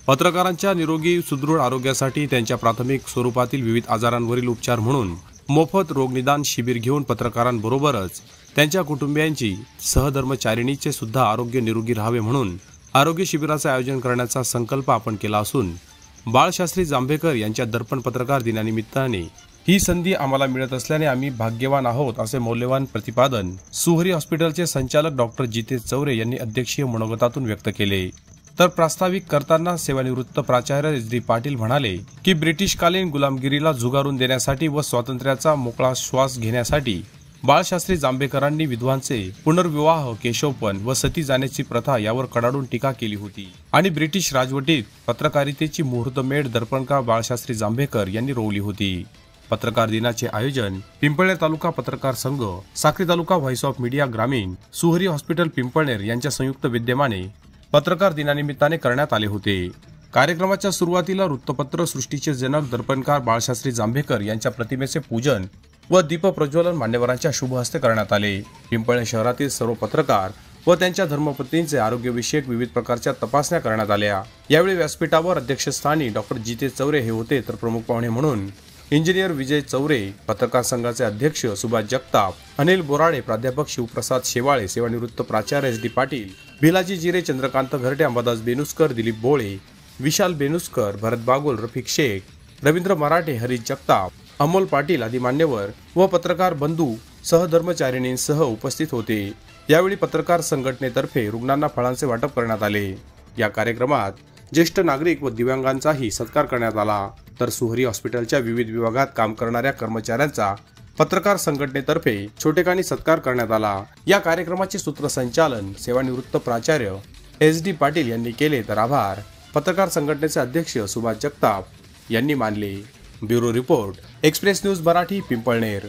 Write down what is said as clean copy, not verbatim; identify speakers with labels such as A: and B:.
A: पत्रकारांच्या निरोगी सुदृढ आरोग्यासाठी त्यांच्या प्राथमिक स्वरूपातील विविध आजारांवरील उपचार म्हणून मोफत रोगनिदान शिबिर घेऊन पत्रकारांबरोबरच त्यांच्या कुटुंबियांची सहधर्मचारिणीचे सुद्धा आरोग्य निरोगी राहावे म्हणून आरोग्य शिबिराचे आयोजन करण्याचा संकल्प आपण केला असून बाळशास्त्री जांभेकर यांच्या दर्पण पत्रकार दिनानिमित्ताने ही संधी आम्हाला मिळत असल्याने आम्ही भाग्यवान आहोत असे मौल्यवान प्रतिपादन सुहरी हॉस्पिटलचे संचालक डॉक्टर जितेश चौरे यांनी अध्यक्षीय मनोगतातून व्यक्त केले। तर प्रास्ताविक करताना सेवानिवृत्त प्राचार्य SD पाटील म्हणाले की ब्रिटिशकालीन गुलामगिरीला झुगारून देण्यासाठी व स्वातंत्र्याचा मोकळा श्वास घेण्यासाठी बाळशास्त्री जांभेकरांनी विधवांचे पुनर्विवाह, केशवपण व सती जाण्याची प्रथा यावर कडाडून टीका केली होती आणि ब्रिटिश राजवटीत पत्रकारितेची मुहूर्तमेढ दर्पणकार बाळशास्त्री जांभेकर यांनी रोवली होती। पत्रकार दिनाचे आयोजन पिंपळनेर तालुका पत्रकार संघ, साक्री तालुका व्हॉइस ऑफ मीडिया ग्रामीण, सुहरी हॉस्पिटल पिंपळनेर यांच्या संयुक्त विद्यमाने पत्रकार दिनानिमित्ताने करण्यात आले होते। कार्यक्रमाच्या सुरुवातीला वृत्तपत्र सृष्टीचे जनक दर्पणकार बाळशास्त्री जांभेकर यांच्या प्रतिमेचे पूजन व दीप प्रज्वलन मान्यवरांच्या शुभ हस्ते करण्यात आले। पिंपळनेर शहरातील सर्व पत्रकार व त्यांच्या धर्मपत्नींचे आरोग्यविषयक विविध प्रकारच्या तपासण्या करण्यात आल्या। यावेळी व्यासपीठावर अध्यक्षस्थानी डॉक्टर जितेश चौरे हे होते, तर प्रमुख पाहुणे म्हणून इंजिनियर विजय चौरे, पत्रकार संघाचे अध्यक्ष सुभाष जगताप, अनिल बोराडे, प्राध्यापक शिवप्रसाद शेवाळे, सेवानिवृत्त प्राचार्य SD पाटील, भिलाजी जिरे, चंद्रकांत घरटे, अंबादास बेनुस्कर, दिलीप बोळे, विशाल बेनुस्कर, भरत बागुल, रफिक शेख, रवींद्र मराठे, हरीश जगताप, अमोल पाटील आदी मान्यवर व पत्रकार बंधू सहधर्मचारिणींसह उपस्थित होते। यावेळी पत्रकार संघटनेतर्फे रुग्णांना फळांचे वाटप करण्यात आले। या कार्यक्रमात ज्येष्ठ नागरिक व दिव्यांगांचाही सत्कार करण्यात आला। तर सुहरी हॉस्पिटलच्या विविध विभागात काम करणाऱ्या कर्मचाऱ्यांचा पत्रकार संघटनेतर्फे छोटेखानी सत्कार करण्यात आला। या कार्यक्रमाचे सूत्रसंचालन सेवानिवृत्त प्राचार्य SD पाटील यांनी केले, तर आभार पत्रकार संघटनेचे अध्यक्ष सुभाष जगताप यांनी मानले। Bureau report, express news Marathi, Pimpalner.